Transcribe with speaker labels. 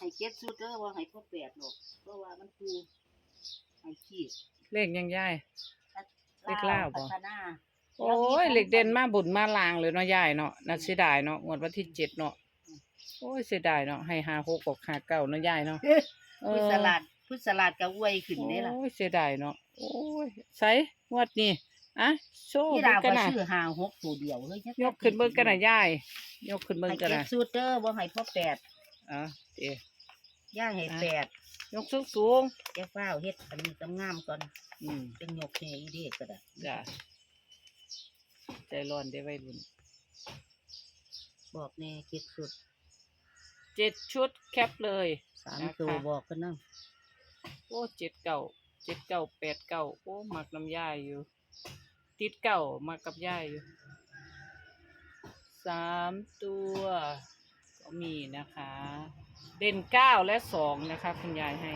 Speaker 1: ให้เจ็ดสุดเด้อว่าให้พ่อแปดหรอกเพราะว่ามันคือให้ขีด
Speaker 2: เลขยังยาย เลขลาวบ่
Speaker 1: พัฒนา
Speaker 2: โอ้ยเลขเด่นมาบุญมาลางเลยเนาะยายเนาะน่าเสียดายเนาะงวดวันที่7เนาะโอ้ยเสียดายเนาะให้56กับ59เนาะยายเนาะ
Speaker 1: พุทธสลัดก็อวยขึ้นนี่ล่ะ
Speaker 2: โอ้ยเสียดายเนาะโอ้ยไสงวดนี้อะโชว์
Speaker 1: ที่
Speaker 2: เบิ่
Speaker 1: ดาง ว
Speaker 2: กั
Speaker 1: ก็
Speaker 2: นน่ะ
Speaker 1: ซื้อ5 6ตัวเดียวเฮ้ย
Speaker 2: ยกขึ้นเบิ่งกันน่ะยายยกขึ้นเบิ่ง
Speaker 1: ให้
Speaker 2: กัน
Speaker 1: เจ็ด
Speaker 2: น่ะ
Speaker 1: สุดเด้อบ่ให้พ่อแปด
Speaker 2: อ่ะเด้
Speaker 1: ย่าให้แปด
Speaker 2: ยกสูง
Speaker 1: แก้ฟ้าวเฮ็ดอันนี้งามๆก่อน
Speaker 2: ๆ
Speaker 1: เป็นยกแห่อีเด้ก็ได้
Speaker 2: จ้ะใจร้อนได้วัยรุ่น
Speaker 1: บอกแน่เจ็ดสุด
Speaker 2: 7ชุดแคปเลย
Speaker 1: 3ตัวบอกกันนำ
Speaker 2: โอ้79 89 89โอ้มักน้ำยายอยู่ติดเก้ามากับยายอยู่3ตัวก็มีนะคะ เด่น9และ2นะคะคุณยายให้